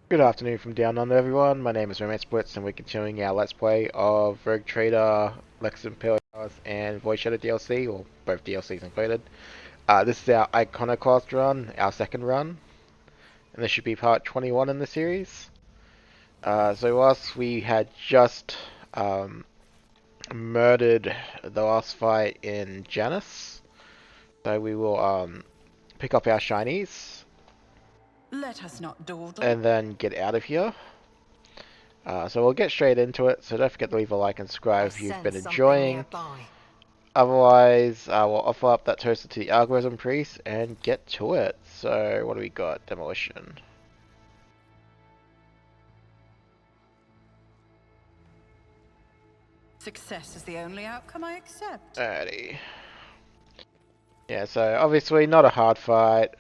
Good afternoon from down under, everyone. My name is Romance Blitz, and we're continuing our Let's Play of Rogue Trader, Lex Imperialis, and Void Shadow DLC, or both DLCs included. This is our Iconoclast run, our second run, and this should be part 21 in the series. So whilst we had just murdered the last fight in Janus, so we will pick up our shinies, Let us not dawdle. and then get out of here. So we'll get straight into it, so don't forget to leave a like and subscribe I if you've sense been something enjoying. nearby. Otherwise, we'll offer up that toaster to the algorithm priest and get to it. So, what do we got? Demolition. Success is the only outcome I accept. Alrighty. Yeah, so obviously not a hard fight.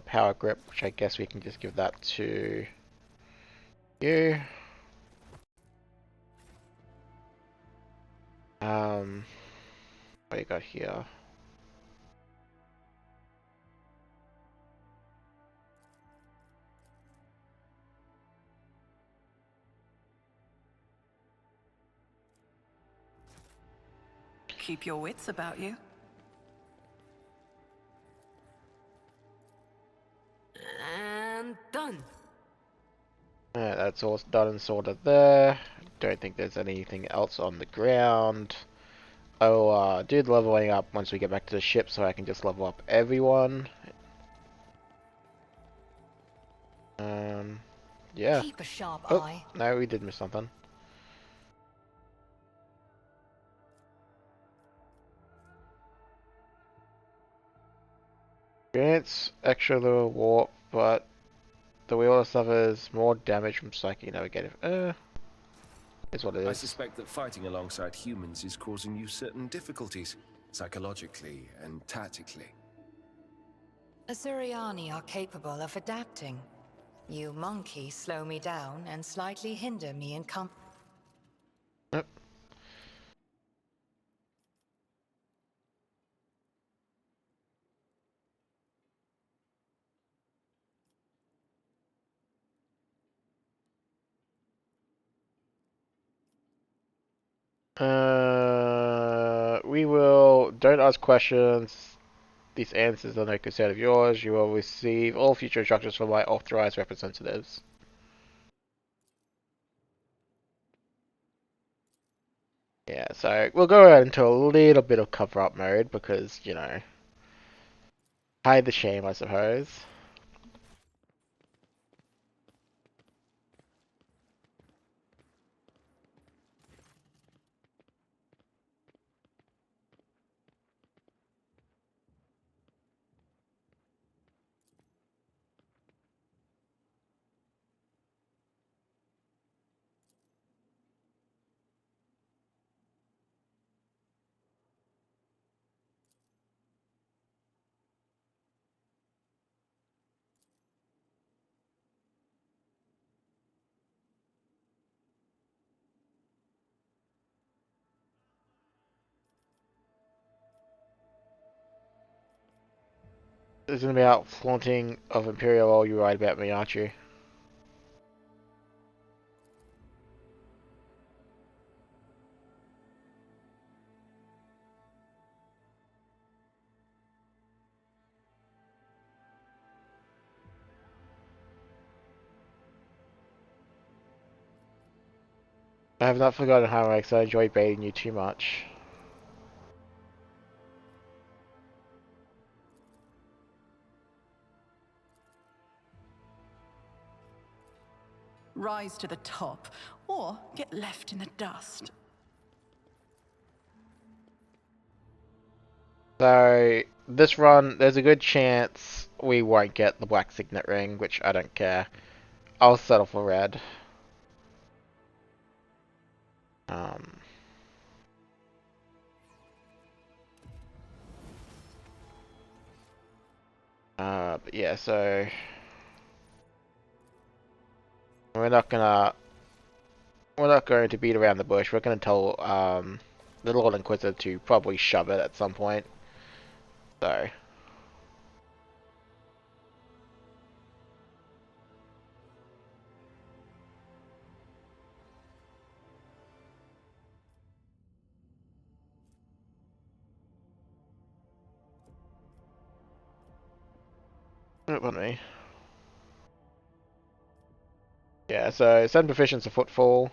Power grip, which I guess we can just give that to you. What do you got here? Keep your wits about you. And done. Alright, that's all done and sorted there. Don't think there's anything else on the ground. I'll do the leveling up once we get back to the ship so I can just level up everyone. Yeah. Keep a sharp Oh, eye. no, we did miss something. Grants extra little warp, but the wielder suffers more damage from psychic navigative. Is what it I is. suspect that fighting alongside humans is causing you certain difficulties, psychologically and tactically. Asuriani are capable of adapting. You monkeys slow me down and slightly hinder me in comp. Yep. We will. Don't ask questions. These answers are no concern of yours. You will receive all future instructions from my authorized representatives. Yeah, so we'll go ahead into a little bit of cover-up mode because, you know, hide the shame, I suppose. This is gonna be out flaunting of Imperial while you write about me, aren't you? I have not forgotten how much I enjoy baiting you too much. Rise to the top, or get left in the dust. So, this run, there's a good chance we won't get the black signet ring, which I don't care. I'll settle for red. Um, but yeah, so we're not gonna we're not going to beat around the bush. We're gonna tell the Lord Inquisitor to probably shove it at some point. So. Pardon me. Yeah, so 7 proficiency footfall.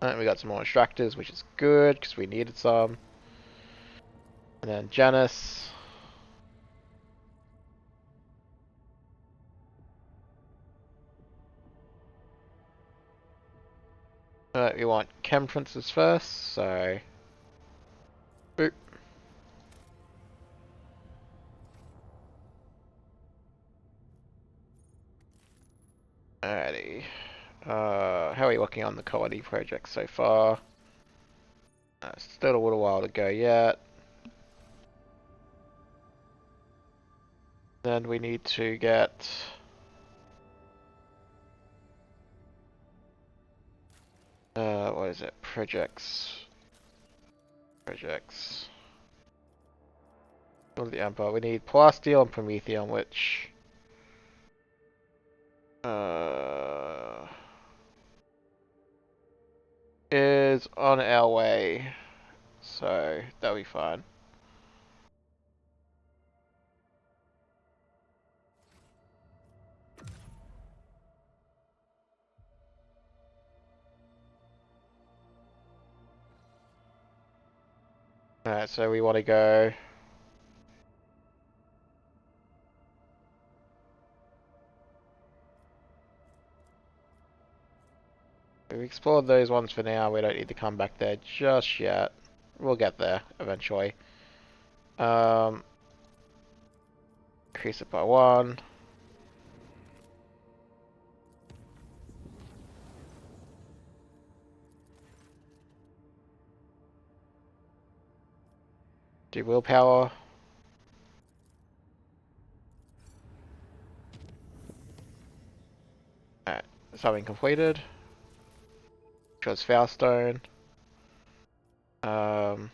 And we got some more extractors, which is good, because we needed some. And then Janice. We want Chem Princess first, so... Boop. Alrighty. How are we looking on the quality project so far? Still a little while to go yet. Then we need to get... what is it? Projects. Projects. Of the Empire. We need Plasteel and Prometheum, which... is on our way. So, that'll be fine. Alright, so we want to go... We've explored those ones for now, we don't need to come back there just yet. We'll get there, eventually. Increase it by 1. Do willpower. Alright, something completed. Which was Foulstone. Um...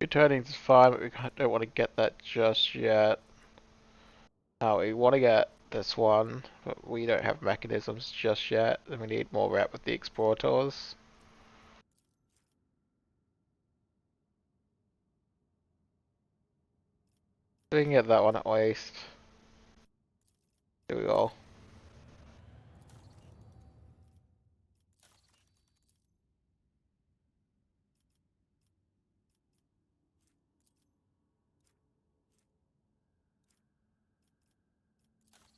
Returning is fine, but we don't want to get that just yet. We want to get this one, but we don't have mechanisms just yet, and we need more rep with the Explorators. We can get that one at least. Here we go.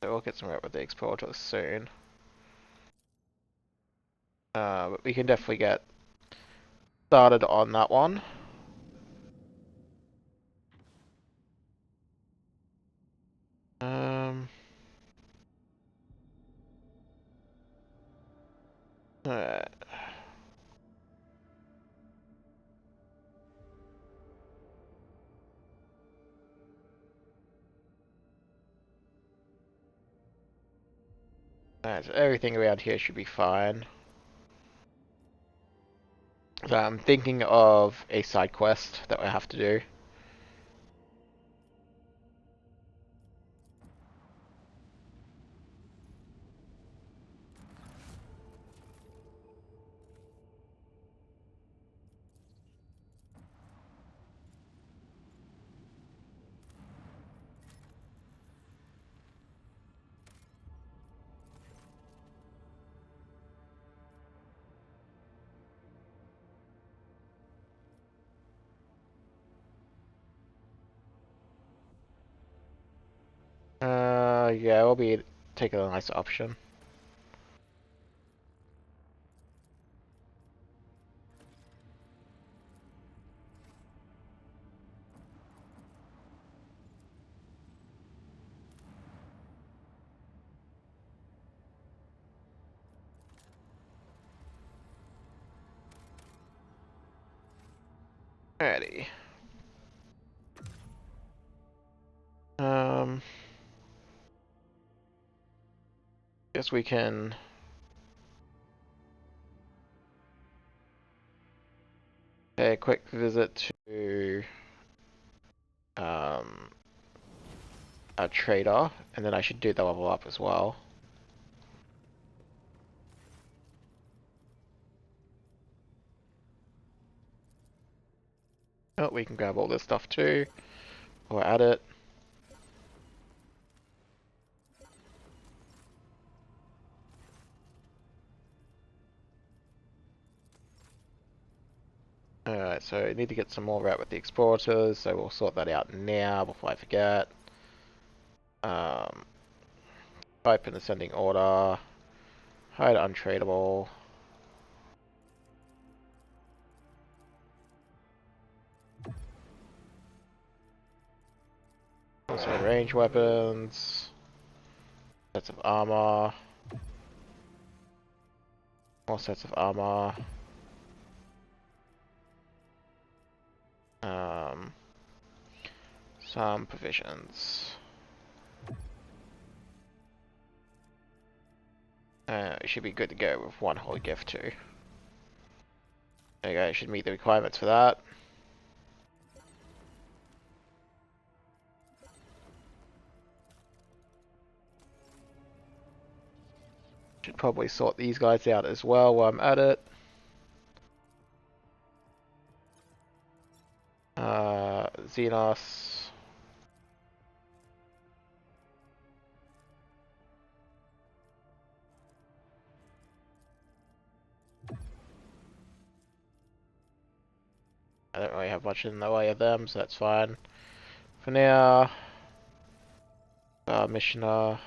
So we'll get some rep with the Explorators soon. But we can definitely get started on that one. Alright. Alright, so everything around here should be fine. So I'm thinking of a side quest that we have to do. Yeah, we'll be taking a nice option. Alrighty. Guess we can pay a quick visit to a trader, and then I should do the level up as well. Oh, we can grab all this stuff too, or add it. Alright, so I need to get some more route with the explorators, so we'll sort that out now before I forget. Type in ascending order, hide untradeable. Also range weapons, sets of armor, more sets of armor. Some provisions. It should be good to go with one holy gift too. There you go, it should meet the requirements for that. Should probably sort these guys out as well while I'm at it. Xenos. I don't really have much in the way of them, so that's fine. For now, Missioner.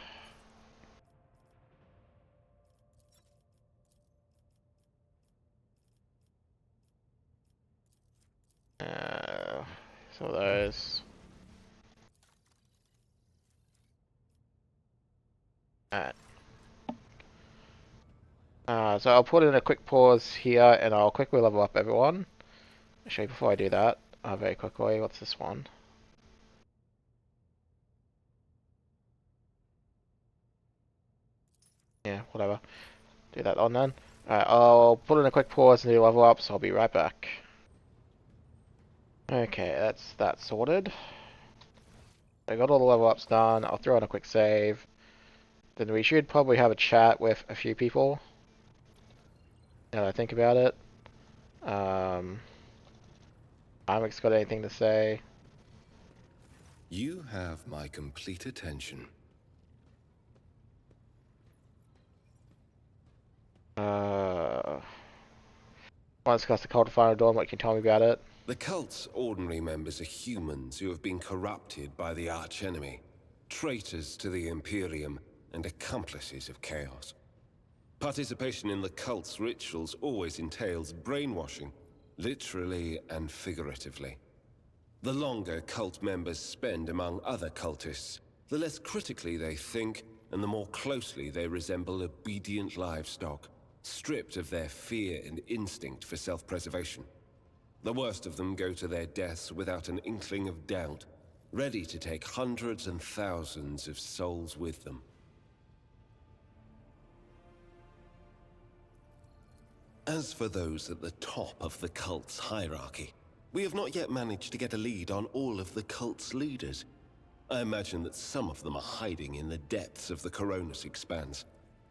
So those. Alright. So I'll put in a quick pause here and I'll quickly level up everyone. Actually, before I do that, very quickly, what's this one? Yeah, whatever. Do that on then. Alright, I'll put in a quick pause and do level up, so I'll be right back. Okay, that's that sorted. I got all the level ups done. I'll throw in a quick save. Then we should probably have a chat with a few people. Now that I think about it. Amix got anything to say? You have my complete attention. Want to discuss the cult of Final Dawn? What can you tell me about it? The cult's ordinary members are humans who have been corrupted by the archenemy, traitors to the Imperium, and accomplices of chaos. Participation in the cult's rituals always entails brainwashing, literally and figuratively. The longer cult members spend among other cultists, the less critically they think, and the more closely they resemble obedient livestock, stripped of their fear and instinct for self-preservation. The worst of them go to their deaths without an inkling of doubt, ready to take hundreds and thousands of souls with them. As for those at the top of the cult's hierarchy, we have not yet managed to get a lead on all of the cult's leaders. I imagine that some of them are hiding in the depths of the Coronis Expanse,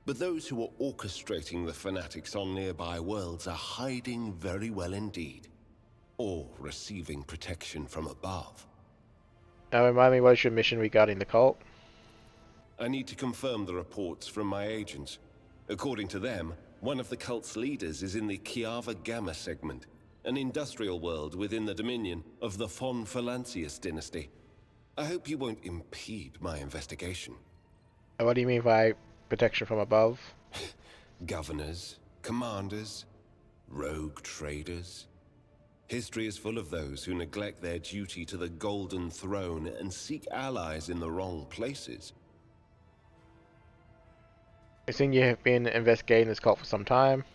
but those who are orchestrating the fanatics on nearby worlds are hiding very well indeed. Or receiving protection from above. Now remind me, what is your mission regarding the cult? I need to confirm the reports from my agents. According to them, one of the cult's leaders is in the Kiava Gamma segment, an industrial world within the dominion of the Von Valancius dynasty. I hope you won't impede my investigation. And what do you mean by protection from above? Governors, commanders, rogue traders. History is full of those who neglect their duty to the Golden Throne and seek allies in the wrong places. I think you have been investigating this cult for some time.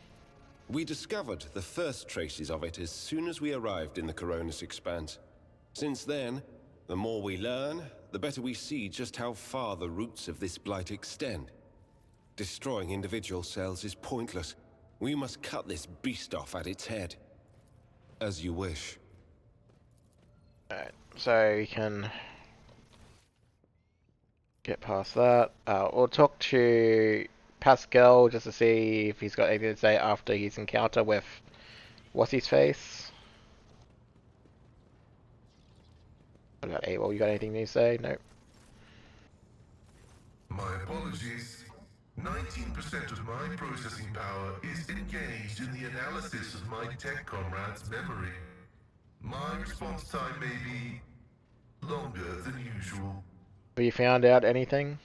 We discovered the first traces of it as soon as we arrived in the Coronis Expanse. Since then, the more we learn, the better we see just how far the roots of this blight extend. Destroying individual cells is pointless. We must cut this beast off at its head. As you wish. Alright, so we can get past that. We'll talk to Pascal just to see if he's got anything to say after his encounter with what's his face. What about Abel? You got anything to say? No. My apologies. 19% of my processing power is engaged in the analysis of my tech comrade's memory. My response time may be longer than usual. Have you found out anything?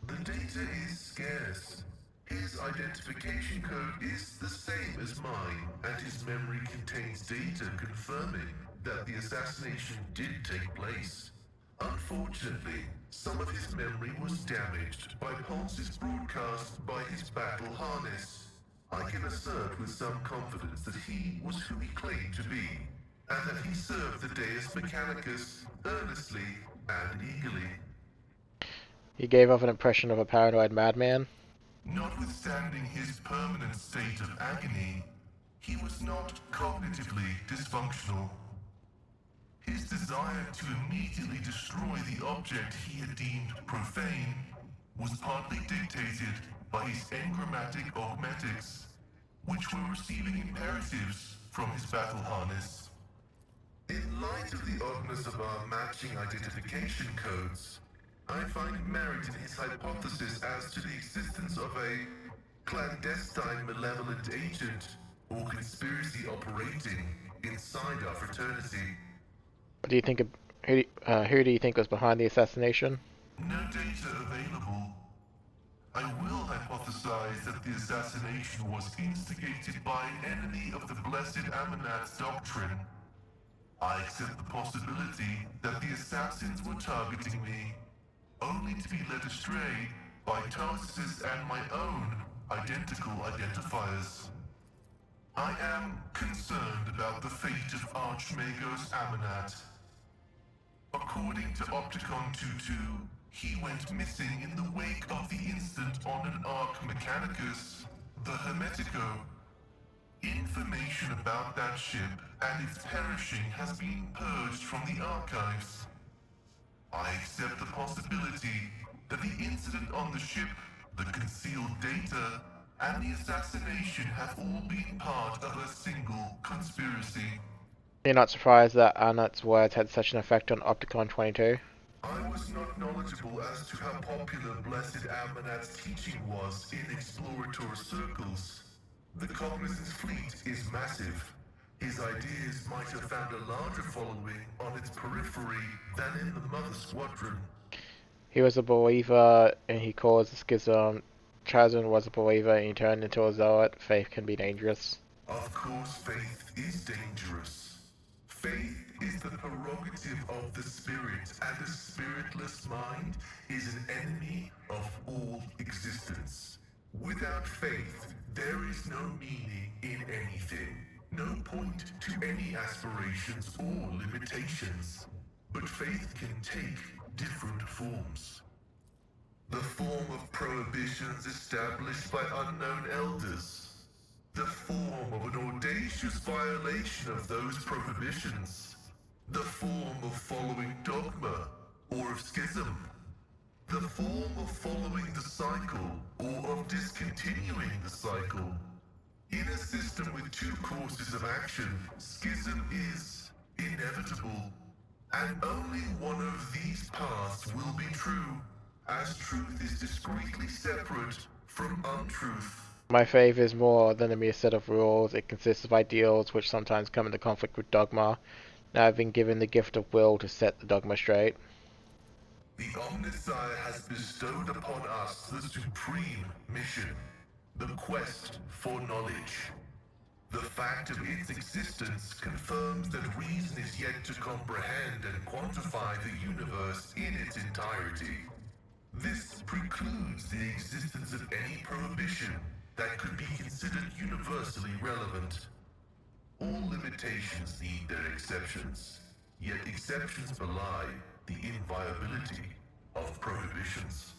The data is scarce. His identification code is the same as mine, and his memory contains data confirming that the assassination did take place. Unfortunately, some of his memory was damaged by pulses broadcast by his battle harness. I can assert with some confidence that he was who he claimed to be, and that he served the Deus Mechanicus earnestly and eagerly. He gave off an impression of a paranoid madman. Notwithstanding his permanent state of agony, he was not cognitively dysfunctional. His desire to immediately destroy the object he had deemed profane was partly dictated by his engrammatic augmetics, which were receiving imperatives from his battle harness. In light of the oddness of our matching identification codes, I find merit in his hypothesis as to the existence of a clandestine malevolent agent or conspiracy operating inside our fraternity. What do you think? Who do you think was behind the assassination? No data available. I will hypothesize that the assassination was instigated by an enemy of the Blessed Amanat's doctrine. I accept the possibility that the assassins were targeting me, only to be led astray by Tarsus and my own identical identifiers. I am concerned about the fate of Archmagos Amanat. According to Opticon 22, he went missing in the wake of the incident on an Arc Mechanicus, the Hermetico. Information about that ship and its perishing has been purged from the archives. I accept the possibility that the incident on the ship, the concealed data, and the assassination have all been part of a single conspiracy. You're not surprised that Arnott's words had such an effect on Opticon 22? I was not knowledgeable as to how popular Blessed Amanat's teaching was in explorator circles. The Cognizance fleet is massive. His ideas might have found a larger following on its periphery than in the Mother Squadron. He was a believer and he caused the schism. Chazin was a believer and he turned into a zealot. Faith can be dangerous. Of course, faith is dangerous. Faith is the prerogative of the spirit, and a spiritless mind is an enemy of all existence. Without faith, there is no meaning in anything, no point to any aspirations or limitations. But faith can take different forms. The form of prohibitions established by unknown elders. The form of an audacious violation of those prohibitions. The form of following dogma or of schism. The form of following the cycle or of discontinuing the cycle. In a system with two courses of action, schism is inevitable. And only one of these paths will be true, as truth is discreetly separate from untruth. My faith is more than a mere set of rules. It consists of ideals which sometimes come into conflict with dogma. Now I've been given the gift of will to set the dogma straight. The Omnissiah has bestowed upon us the supreme mission, the quest for knowledge. The fact of its existence confirms that reason is yet to comprehend and quantify the universe in its entirety. This precludes the existence of any prohibition, that could be considered universally relevant. All limitations need their exceptions, yet exceptions belie the inviolability of prohibitions.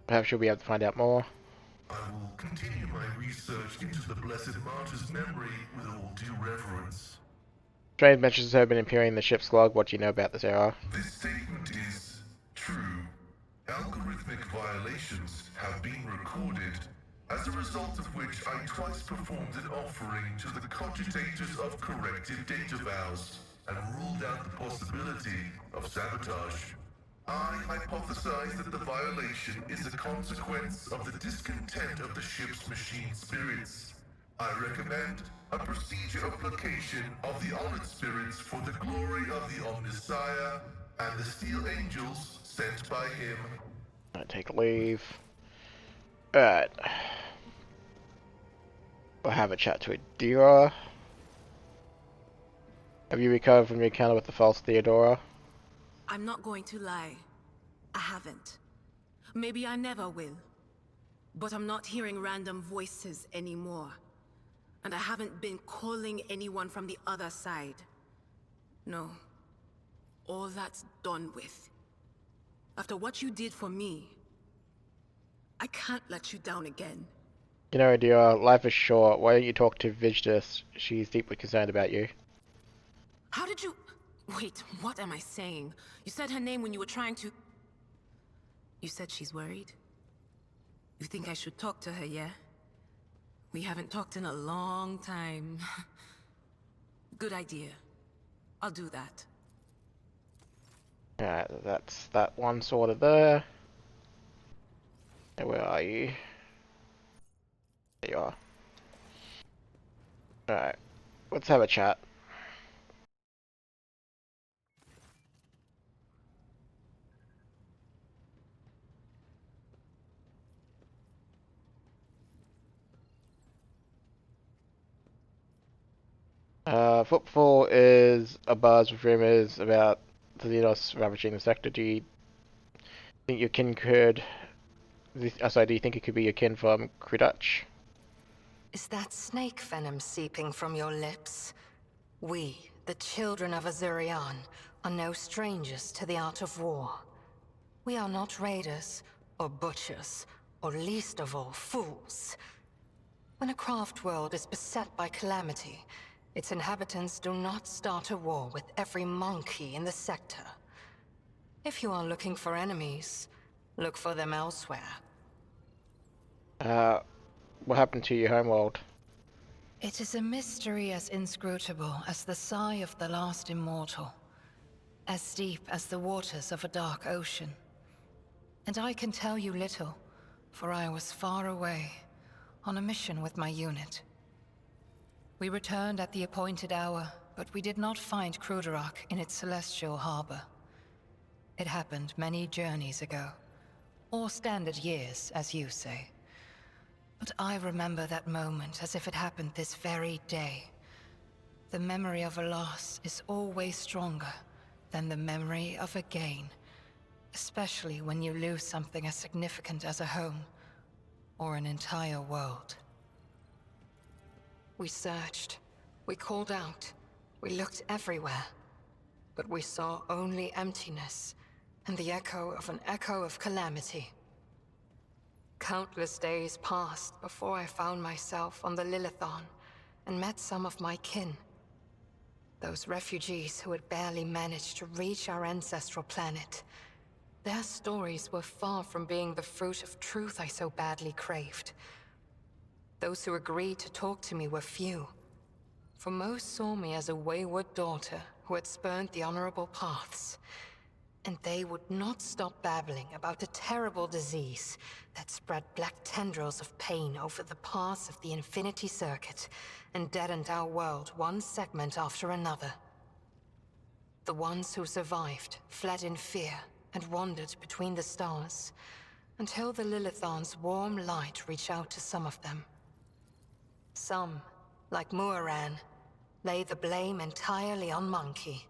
Perhaps you'll be able to find out more. I will continue my research into the Blessed Martyr's memory with all due reverence. Strange mentions have been appearing in the ship's log. What do you know about this error? This statement is true. Algorithmic violations have been recorded, as a result of which I twice performed an offering to the cogitators of corrective data vows and ruled out the possibility of sabotage. I hypothesize that the violation is a consequence of the discontent of the ship's machine spirits. I recommend a procedure of placation of the honored spirits for the glory of the Omnissiah and the steel angels sent by him. I take leave. Alright. We'll have a chat to Adira. Have you recovered from your encounter with the false Theodora? I'm not going to lie. I haven't. Maybe I never will. But I'm not hearing random voices anymore. And I haven't been calling anyone from the other side. No. All that's done with. After what you did for me, I can't let you down again. You know, Adira, life is short. Why don't you talk to Vigdis? She's deeply concerned about you. How did you... Wait, what am I saying? You said her name when you were trying to... You said she's worried? You think I should talk to her, yeah? We haven't talked in a long time. Good idea. I'll do that. Alright, that's that one sorted there. Now, where are you? There you are. Alright, let's have a chat. Footfall is abuzz with rumors about the Xenos ravaging the sector. Do you think your kin could... sorry, do you think it could be your kin from Krudach? Is that snake venom seeping from your lips? We, the children of Azurian, are no strangers to the art of war. We are not raiders, or butchers, or least of all, fools. When a craft world is beset by calamity, its inhabitants do not start a war with every monkey in the sector. If you are looking for enemies, look for them elsewhere. What happened to your homeworld? It is a mystery as inscrutable as the sigh of the last immortal, as deep as the waters of a dark ocean. And I can tell you little, for I was far away, on a mission with my unit. We returned at the appointed hour, but we did not find Kruderak in its celestial harbor. It happened many journeys ago, or standard years, as you say. But I remember that moment as if it happened this very day. The memory of a loss is always stronger than the memory of a gain, especially when you lose something as significant as a home, or an entire world. We searched, we called out, we looked everywhere, but we saw only emptiness and the echo of calamity. Countless days passed before I found myself on the Lilithon and met some of my kin. Those refugees who had barely managed to reach our ancestral planet. Their stories were far from being the fruit of truth I so badly craved. Those who agreed to talk to me were few, for most saw me as a wayward daughter who had spurned the honorable paths. And they would not stop babbling about a terrible disease that spread black tendrils of pain over the paths of the Infinity Circuit and deadened our world one segment after another. The ones who survived fled in fear and wandered between the stars, until the Lilithon's warm light reached out to some of them. Some, like Muaran, lay the blame entirely on Monkey.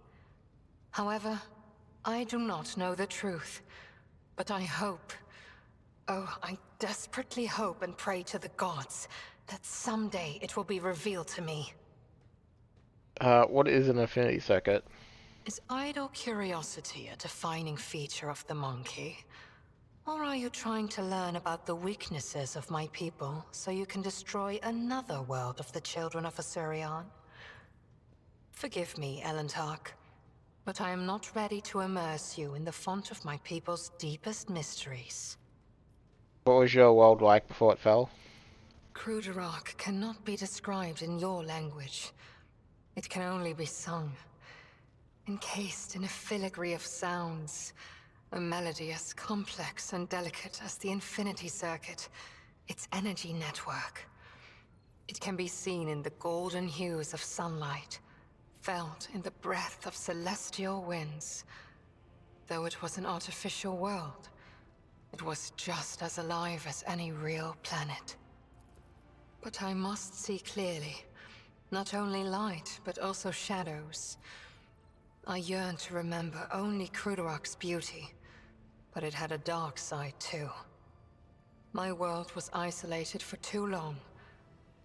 However, I do not know the truth, but I hope Oh, I desperately hope and pray to the gods that someday it will be revealed to me. What is an affinity circuit? Is idle curiosity a defining feature of the monkey? Or are you trying to learn about the weaknesses of my people so you can destroy another world of the children of Asurion? Forgive me, Elentark, but I am not ready to immerse you in the font of my people's deepest mysteries. What was your world like before it fell? Kruderok cannot be described in your language. It can only be sung, encased in a filigree of sounds, a melody as complex and delicate as the Infinity Circuit, its energy network. It can be seen in the golden hues of sunlight, felt in the breath of celestial winds. Though it was an artificial world, it was just as alive as any real planet. But I must see clearly. Not only light, but also shadows. I yearn to remember only Kruderok's beauty, but it had a dark side too. My world was isolated for too long.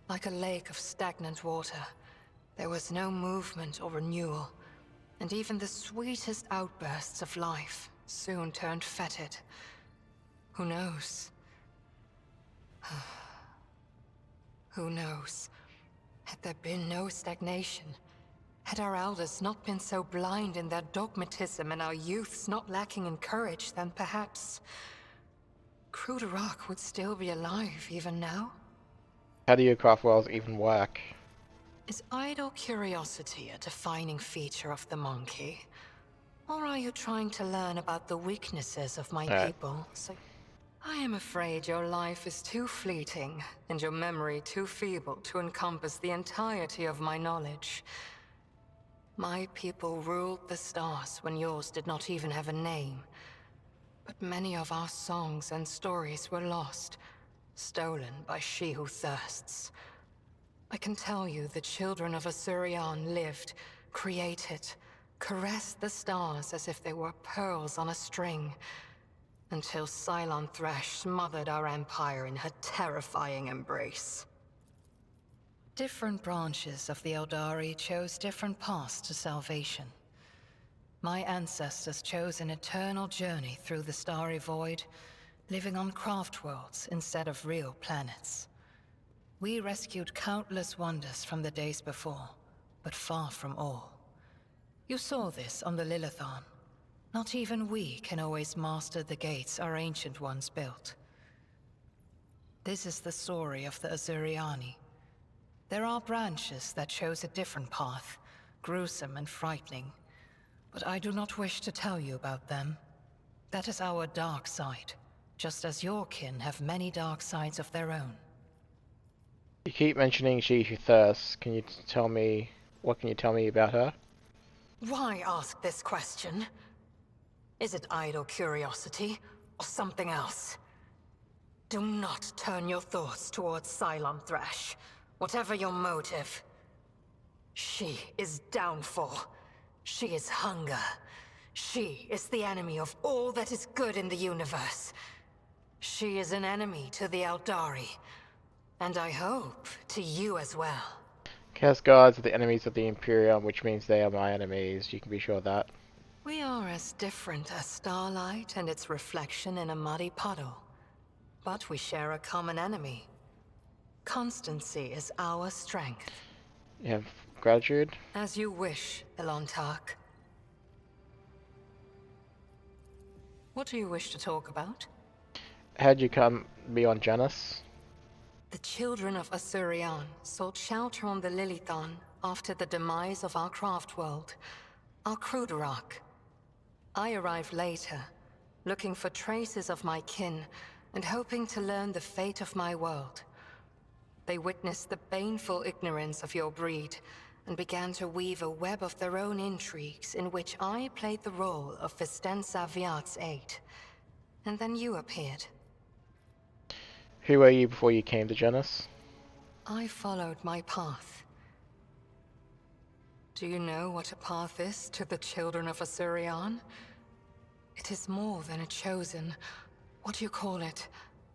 Like a lake of stagnant water, there was no movement or renewal, and even the sweetest outbursts of life soon turned fetid. Who knows? Who knows? Had there been no stagnation, had our elders not been so blind in their dogmatism and our youths not lacking in courage, then perhaps Kruderok would still be alive even now? How do your craft worlds even work? Is idle curiosity a defining feature of the monkey? Or are you trying to learn about the weaknesses of my Alright. people? So I am afraid your life is too fleeting, and your memory too feeble to encompass the entirety of my knowledge. My people ruled the stars when yours did not even have a name. But many of our songs and stories were lost, stolen by she who thirsts. I can tell you the children of Asurion lived, created, caressed the stars as if they were pearls on a string, until Cylon Thresh smothered our empire in her terrifying embrace. Different branches of the Eldari chose different paths to salvation. My ancestors chose an eternal journey through the starry void, living on craft worlds instead of real planets. We rescued countless wonders from the days before, but far from all. You saw this on the Lilithon. Not even we can always master the gates our ancient ones built. This is the story of the Azuriani. There are branches that chose a different path, gruesome and frightening, but I do not wish to tell you about them. That is our dark side, just as your kin have many dark sides of their own. You keep mentioning She Who Thirsts. What can you tell me about her? Why ask this question? Is it idle curiosity, or something else? Do not turn your thoughts towards Cylon Thresh, whatever your motive. She is downfall. She is hunger. She is the enemy of all that is good in the universe. She is an enemy to the Eldari, and I hope to you as well. Chaos Guards are the enemies of the Imperium, which means they are my enemies. You can be sure of that. We are as different as starlight and its reflection in a muddy puddle. But we share a common enemy. Constancy is our strength. You have gratitude? As you wish, Elantark. What do you wish to talk about? How'd you come be on Janus? The children of Asurion sought shelter on the Lilithon after the demise of our craft world, our Kruderok. I arrived later, looking for traces of my kin and hoping to learn the fate of my world. They witnessed the baneful ignorance of your breed and began to weave a web of their own intrigues in which I played the role of Vistenza Viat's aide. And then you appeared. Who were you before you came to Janus? I followed my path. Do you know what a path is to the children of Asurion? It is more than a chosen, what do you call it?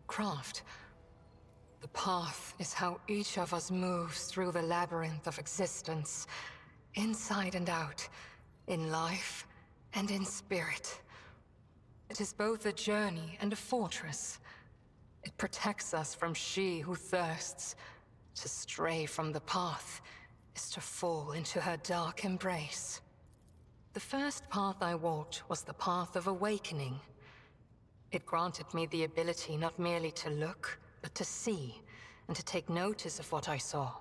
Craft. The path is how each of us moves through the labyrinth of existence, inside and out, in life and in spirit. It is both a journey and a fortress. It protects us from she who thirsts. To stray from the path is to fall into her dark embrace. The first path I walked was the path of awakening. It granted me the ability not merely to look, but to see, and to take notice of what I saw.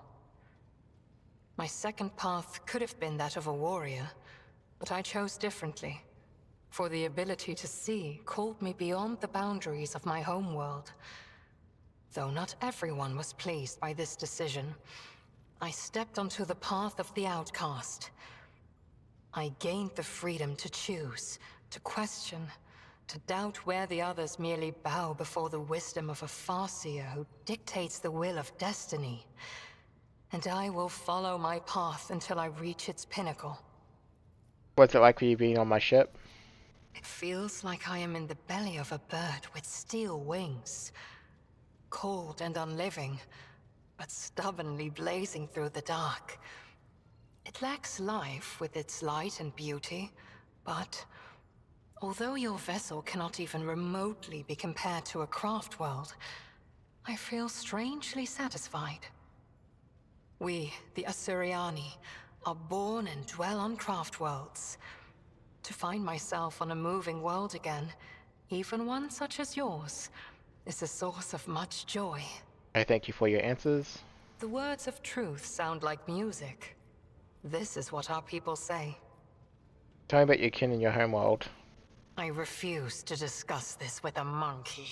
My second path could have been that of a warrior, but I chose differently. For the ability to see called me beyond the boundaries of my homeworld. Though not everyone was pleased by this decision, I stepped onto the path of the outcast. I gained the freedom to choose, to question, to doubt where the others merely bow before the wisdom of a farseer who dictates the will of destiny. And I will follow my path until I reach its pinnacle. What's it like for you being on my ship? It feels like I am in the belly of a bird with steel wings. Cold and unliving, but stubbornly blazing through the dark. It lacks life with its light and beauty, but although your vessel cannot even remotely be compared to a craft world, I feel strangely satisfied. We, the Assyriani, are born and dwell on craft worlds. To find myself on a moving world again, even one such as yours, is a source of much joy. I thank you for your answers. The words of truth sound like music. This is what our people say. Tell me about your kin in your homeworld. I refuse to discuss this with a monkey.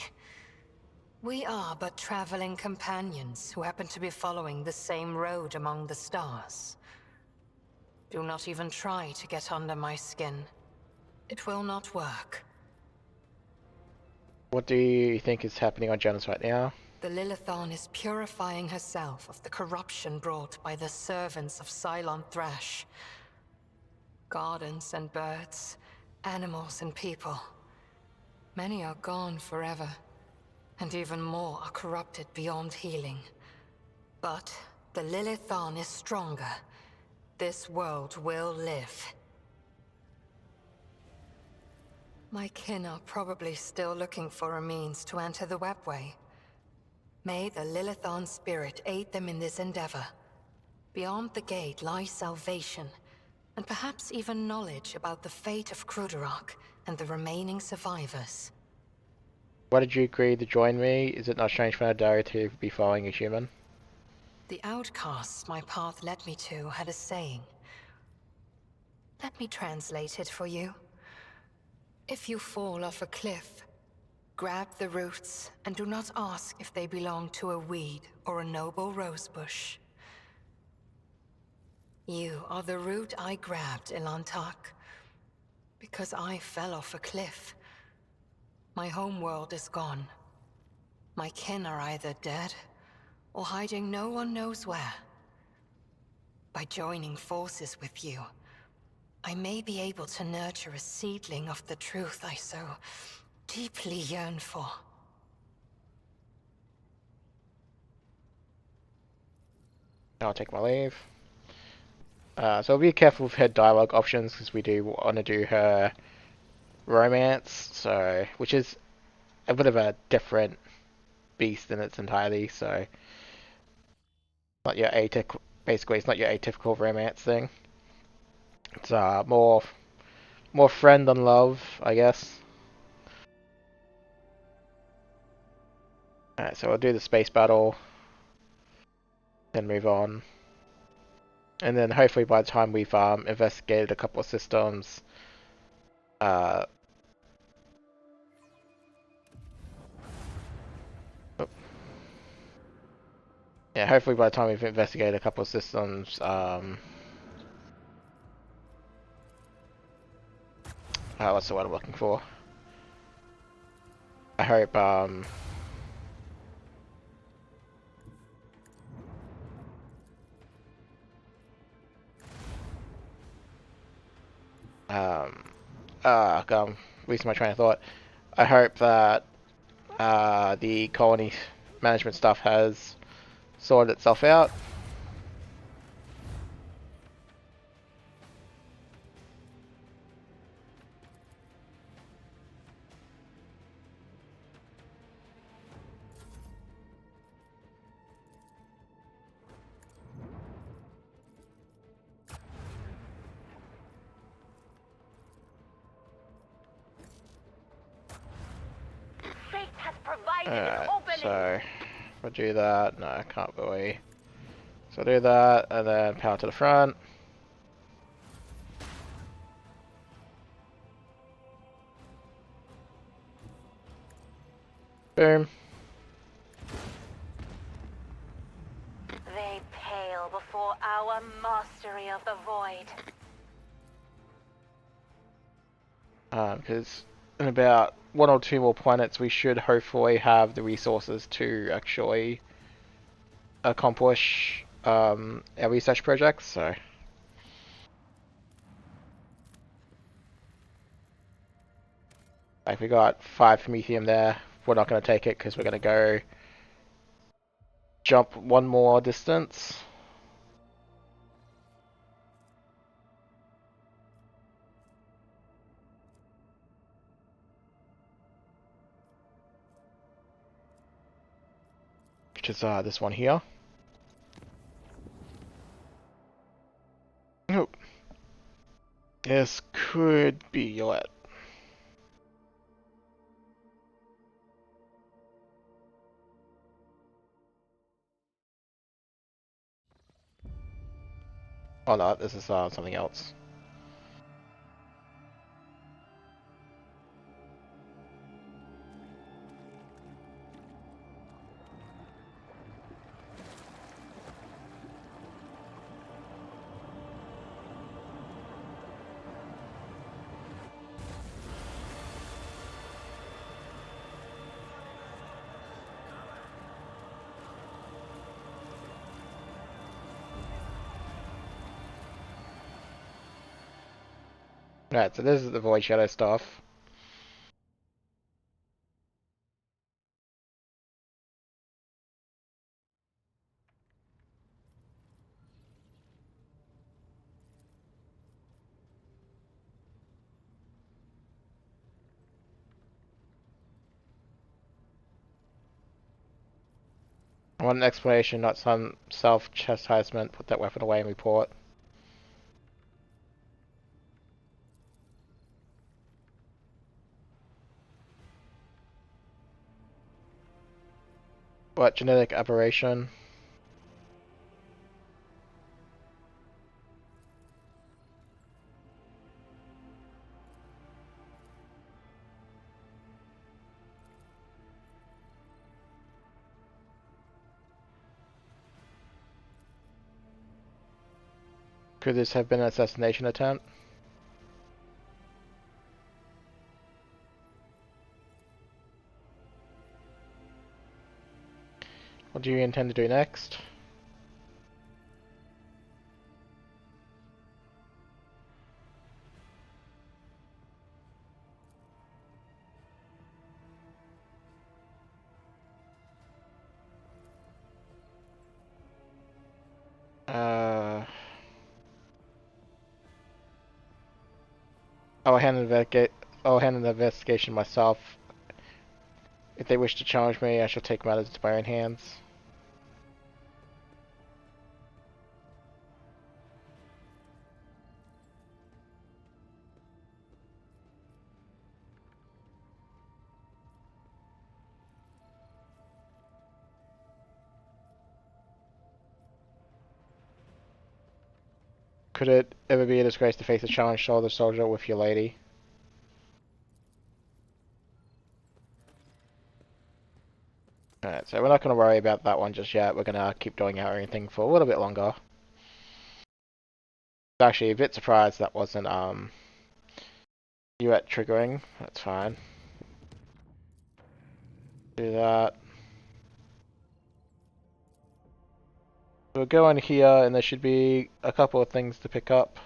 We are but traveling companions who happen to be following the same road among the stars. Do not even try to get under my skin. It will not work. What do you think is happening on Janus right now? The Lilithon is purifying herself of the corruption brought by the servants of Cylon Thrash. Gardens and birds, animals and people. Many are gone forever, and even more are corrupted beyond healing. But the Lilithon is stronger. This world will live. My kin are probably still looking for a means to enter the webway. May the Lilithon spirit aid them in this endeavor. Beyond the gate lies salvation, and perhaps even knowledge about the fate of Krudarok and the remaining survivors. Why did you agree to join me? Is it not strange for an Adari to be following a human? The outcasts my path led me to had a saying. Let me translate it for you. If you fall off a cliff, grab the roots and do not ask if they belong to a weed or a noble rosebush. You are the root I grabbed, Ilantak, because I fell off a cliff. My homeworld is gone. My kin are either dead or hiding no one knows where. By joining forces with you, I may be able to nurture a seedling of the truth I so deeply yearn for. I'll take my leave. So be careful with her dialogue options because we do want to do her romance, so which is a bit of a different beast in its entirety. So not your atypical, basically it's not your atypical romance thing. It's more friend than love, I guess. Alright, so we'll do the space battle, then move on. And then hopefully by the time we've investigated a couple of systems, oh. Yeah, hopefully by the time we've investigated a couple of systems, what's the word I'm looking for? I hope, God, I'm losing my train of thought. I hope that the colony management stuff has sorted itself out. Fate has provided an Alright, opening. so we'll do that. No, I can't really. So I'll do that, and then power to the front. Boom. They pale before our mastery of the void. Because in about 1 or 2 more planets, we should hopefully have the resources to actually accomplish our research projects. So, like, we got 5 Promethium there. We're not going to take it because we're going to go jump 1 more distance. Which is this one here. Oh, this could be it. Oh no, this is something else. Alright, so this is the Void Shadow stuff. I want an explanation, not some self-chastisement. Put that weapon away and report. What, genetic aberration? Could this have been an assassination attempt? What do you intend to do next? Uh, I'll I'll handle the investigation myself. If they wish to challenge me, I shall take matters into my own hands. Could it ever be a disgrace to face a challenge shoulder soldier with your lady? Alright, so we're not going to worry about that one just yet. We're going to keep doing our own thing for a little bit longer. Actually, a bit surprised that wasn't you at triggering. That's fine. Do that. We'll go in here, and there should be a couple of things to pick up.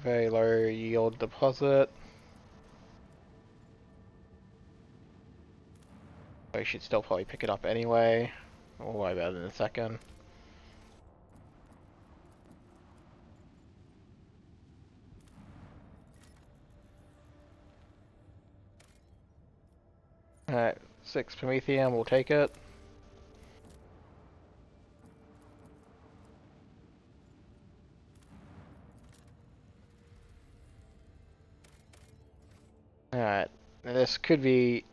very low yield deposit. We should still probably pick it up anyway. We'll worry about it in a second. Alright, 6 Promethium, we'll take it. Alright, this could be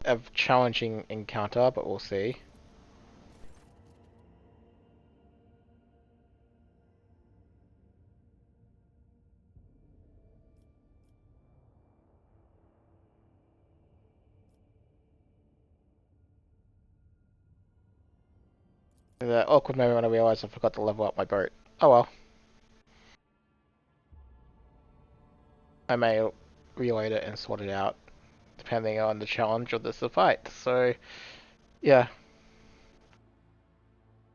a challenging encounter, but we'll see. The awkward moment when I realised I forgot to level up my boat. Oh well. I may reload it and sort it out, depending on the challenge of this fight. So, yeah.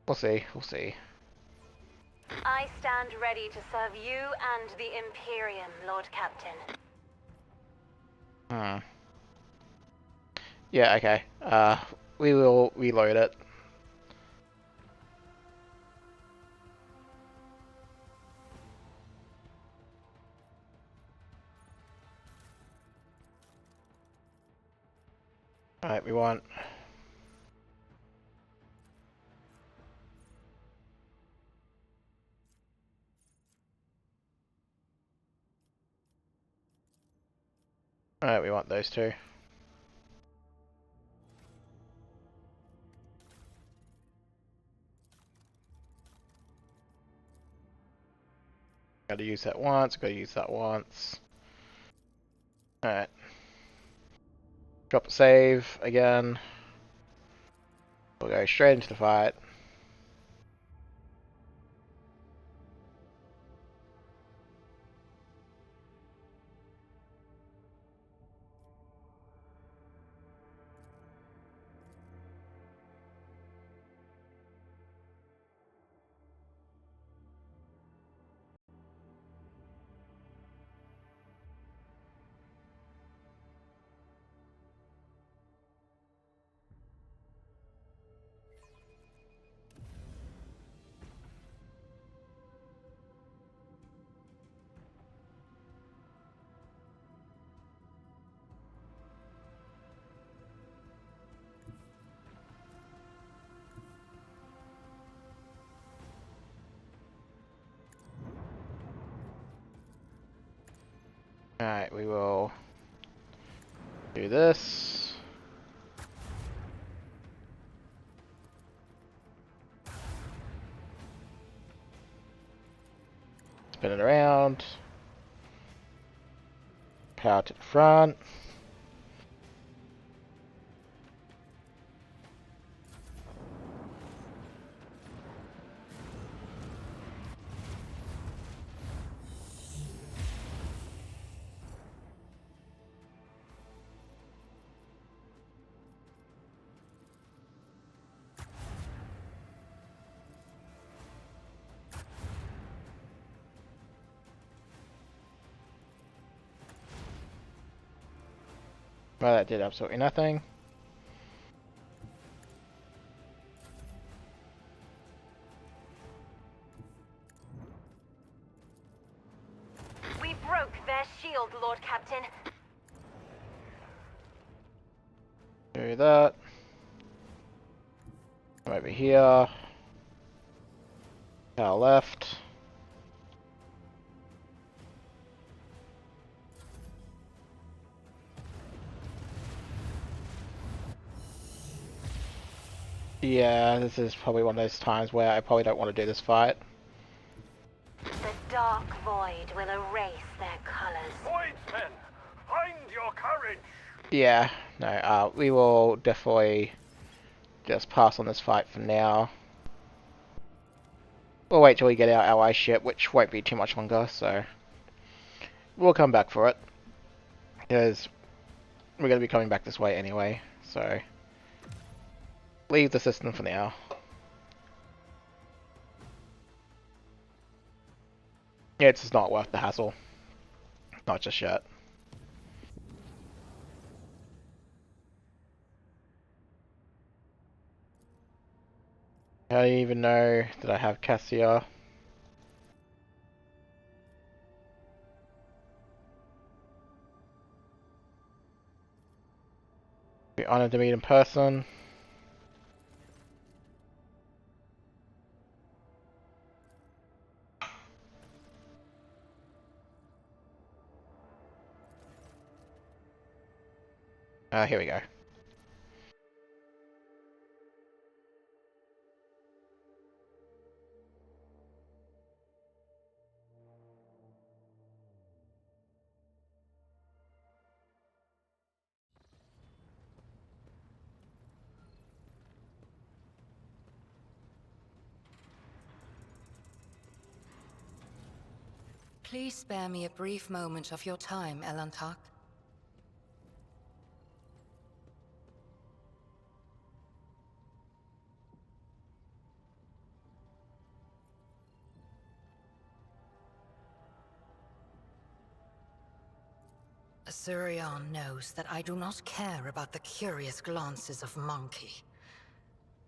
We'll see, we'll see. I stand ready to serve you and the Imperium, Lord Captain. Yeah, okay. We will reload it. Alright, we want... Alright, we want those two. Gotta use that once, gotta use that once. Alright. Drop a save again. We'll go straight into the fight. Alright, we will do this. Spin it around. Power to the front. Well, that did absolutely nothing. We broke their shield, Lord Captain. Do that. Come over here. Power left. Yeah, this is probably one of those times where I probably don't want to do this fight. The dark void will erase their colors. Voidsmen, find your courage! Yeah, no, we will definitely just pass on this fight for now. We'll wait till we get our ally ship, which won't be too much longer, so we'll come back for it. Because we're going to be coming back this way anyway, so leave the system for now. It's just not worth the hassle. Not just yet. How do you even know that I have Cassia? Be honored to meet in person. Here we go. Please spare me a brief moment of your time, Elantak. Asurion knows that I do not care about the curious glances of Monkey.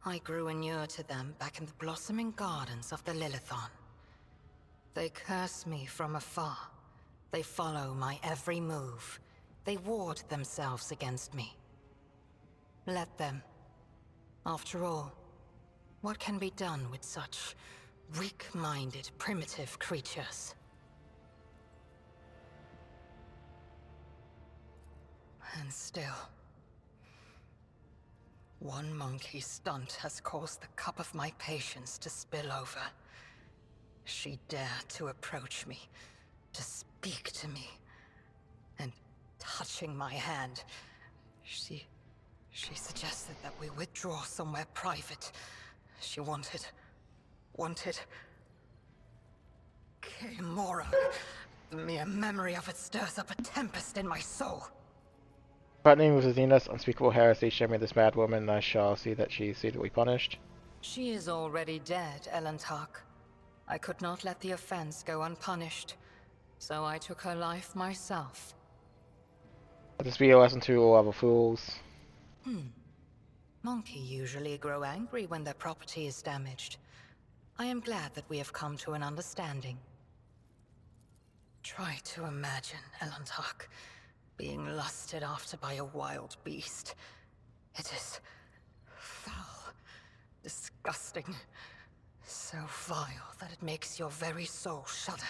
I grew inured to them back in the blossoming gardens of the Lilithon. They curse me from afar. They follow my every move. They ward themselves against me. Let them. After all, what can be done with such weak-minded, primitive creatures? And still, one monkey stunt has caused the cup of my patience to spill over. She dared to approach me, to speak to me, and touching my hand, she suggested that we withdraw somewhere private. She wanted... Kimura. The mere memory of it stirs up a tempest in my soul. Threatening with Zena's unspeakable heresy, show me this mad woman, and I shall see that she is suitably punished. She is already dead, Elantak. I could not let the offense go unpunished, so I took her life myself. Let this be a lesson to all other fools. Monkey usually grow angry when their property is damaged. I am glad that we have come to an understanding. Try to imagine, Elantak, being lusted after by a wild beast. It is foul, disgusting, so vile that it makes your very soul shudder.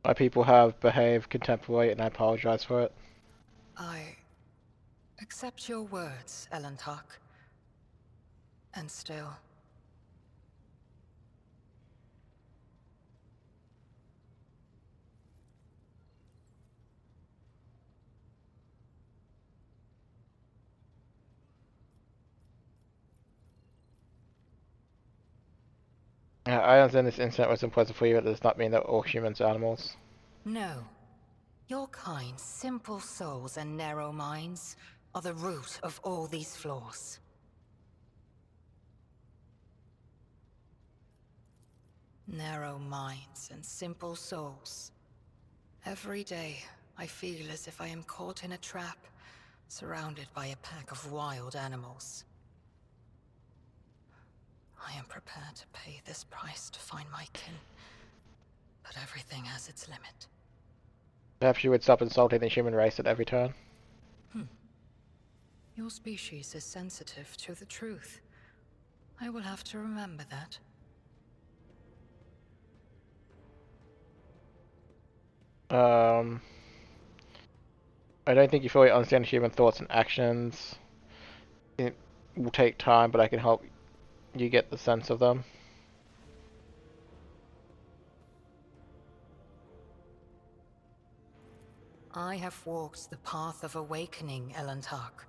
My people have behaved contemptibly, and I apologize for it. I accept your words, Elantak. And still... I understand this incident was unpleasant for you, but it does not mean that all humans are animals. No. Your kind, simple souls and narrow minds are the root of all these flaws. Narrow minds and simple souls. Every day, I feel as if I am caught in a trap, surrounded by a pack of wild animals. I am prepared to pay this price to find my kin, but everything has its limit. Perhaps you would stop insulting the human race at every turn. Your species is sensitive to the truth. I will have to remember that. I don't think you fully understand human thoughts and actions. It will take time, but I can help you get the sense of them. I have walked the path of awakening, Elantak,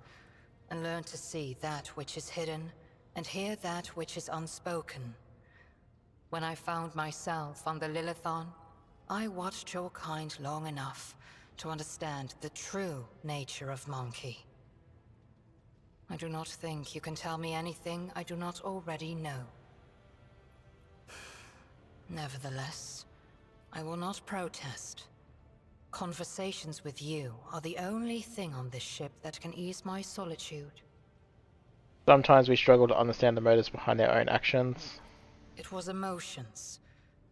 and learned to see that which is hidden, and hear that which is unspoken. When I found myself on the Lilithon, I watched your kind long enough to understand the true nature of Monkey. I do not think you can tell me anything I do not already know. Nevertheless, I will not protest. Conversations with you are the only thing on this ship that can ease my solitude. Sometimes we struggle to understand the motives behind our own actions. It was emotions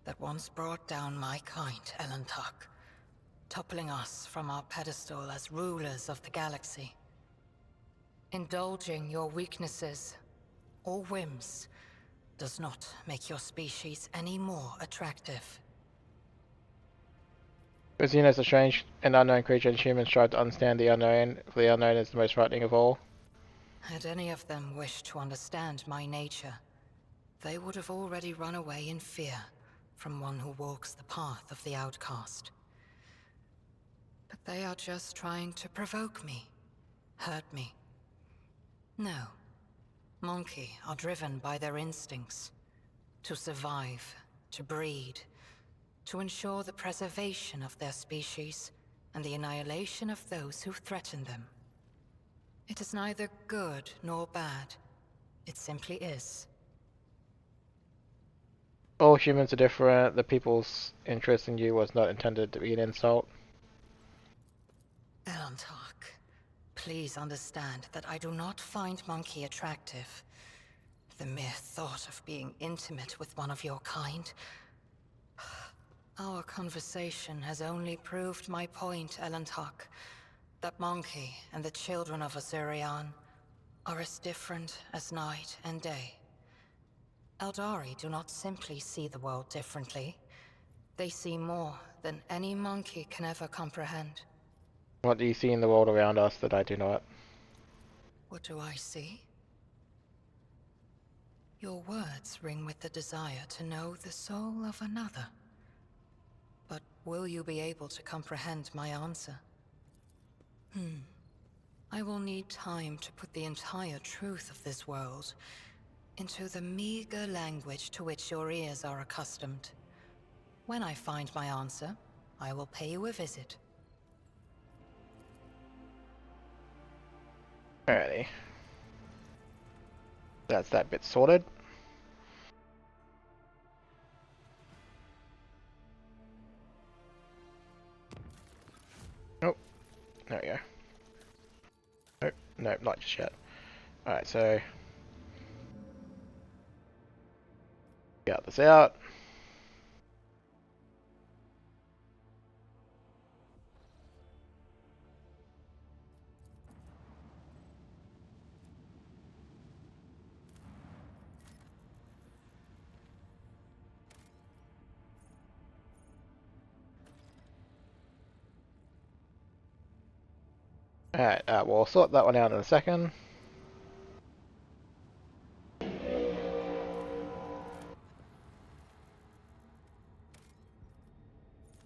that once brought down my kind, Elantok, toppling us from our pedestal as rulers of the galaxy. Indulging your weaknesses or whims does not make your species any more attractive. Xenos is a strange and unknown creature, and humans strive to understand the unknown, for the unknown is the most frightening of all. Had any of them wished to understand my nature, they would have already run away in fear from one who walks the path of the outcast. But they are just trying to provoke me, hurt me. No. Monkey are driven by their instincts. To survive, to breed, to ensure the preservation of their species and the annihilation of those who threaten them. It is neither good nor bad. It simply is. All humans are different. The people's interest in you was not intended to be an insult. Elantok, please understand that I do not find Monkey attractive. The mere thought of being intimate with one of your kind. Our conversation has only proved my point, Elantok. That Monkey and the children of Azurian are as different as night and day. Eldari do not simply see the world differently. They see more than any monkey can ever comprehend. What do you see in the world around us that I do not? What do I see? Your words ring with the desire to know the soul of another. But will you be able to comprehend my answer? I will need time to put the entire truth of this world into the meager language to which your ears are accustomed. When I find my answer, I will pay you a visit. Alrighty. That's that bit sorted. Oh, there we go. Nope, nope, not just yet. Alright, so got this out. Alright, we'll sort that one out in a second.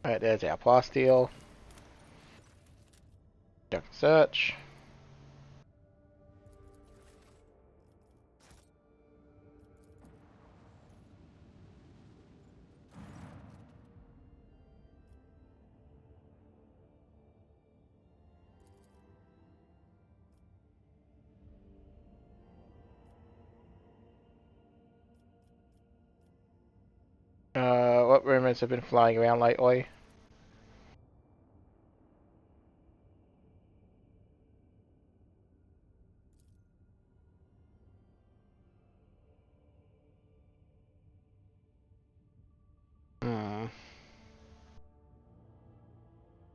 Alright, there's our plasteel. Junk search. What rumors have been flying around lately? Hmm.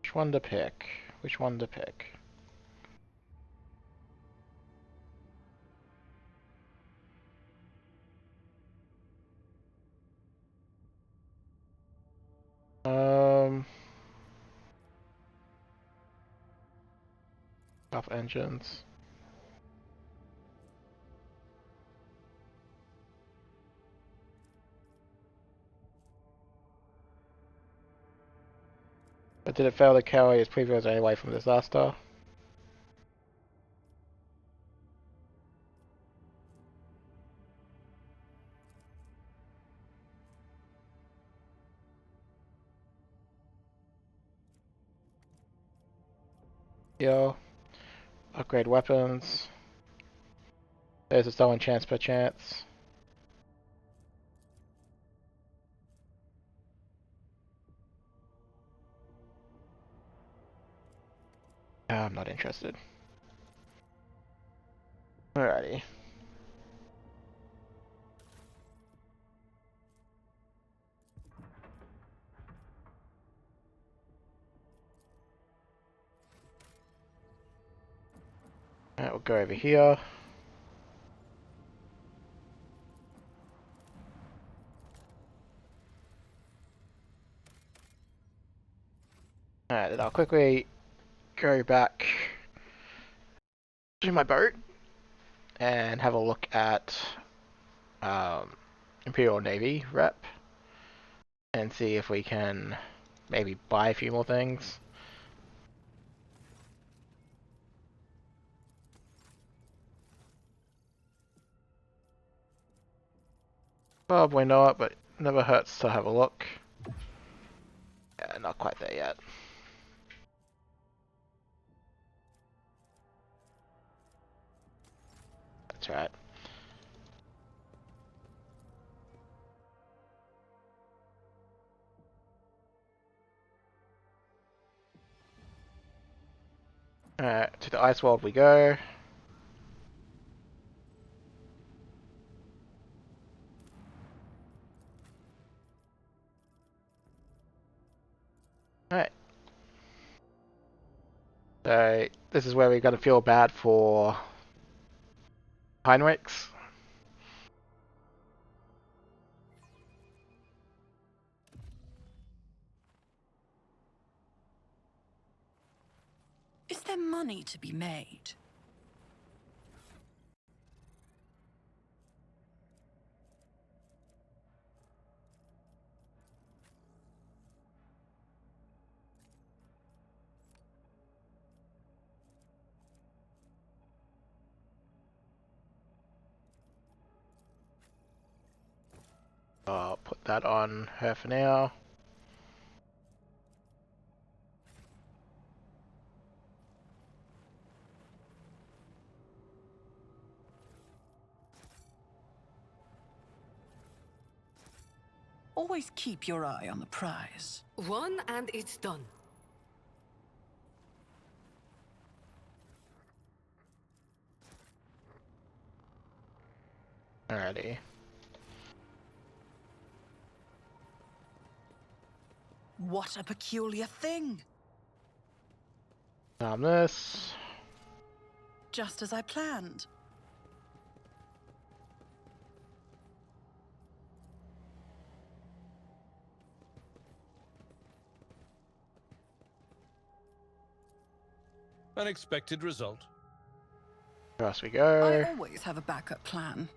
Which one to pick? Which one to pick? Up engines. But did it fail to carry its previous anyway from disaster? Yeah. Upgrade weapons. There's a stolen chance per chance. I'm not interested. Alrighty. Alright, we'll go over here. Alright, then I'll quickly go back to my boat and have a look at Imperial Navy rep and see if we can maybe buy a few more things. Probably not, but never hurts to have a look. Yeah, not quite there yet. That's right. Alright, to the ice world we go. Alright. So, this is where we're going to feel bad for Heinrichs. Is there money to be made? I'll put that on her for now. Always keep your eye on the prize. One and it's done. Alrighty. What a peculiar thing! This. Just as I planned. Unexpected result. Across we I go. always have a backup plan.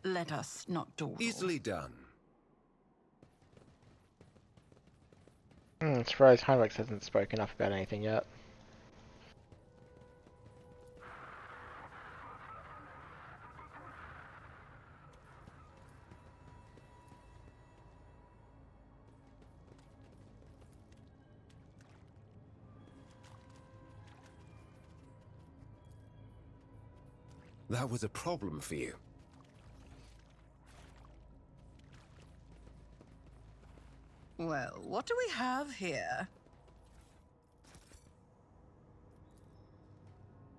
Let us not dawdle. Easily done. Surprised Heinrichs hasn't spoken up about anything yet. That was a problem for you. Well, what do we have here?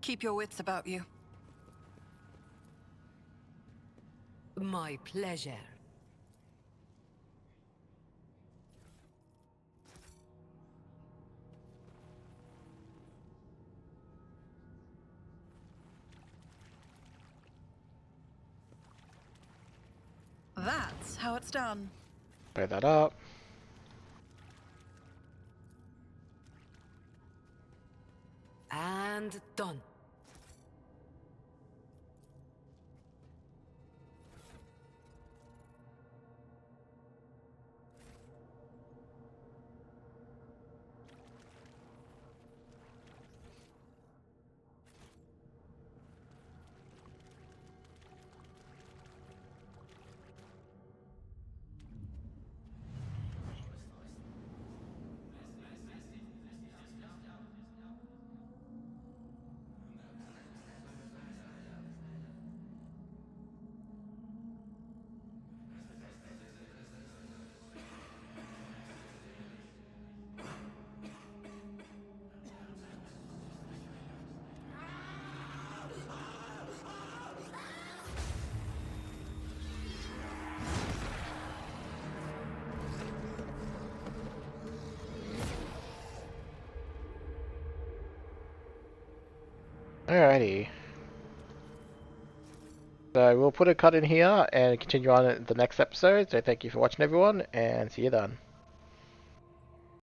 Keep your wits about you. My pleasure. That's how it's done. Pick that up. And done. Alrighty. So we'll put a cut in here and continue on in the next episode. So thank you for watching everyone, and see you then.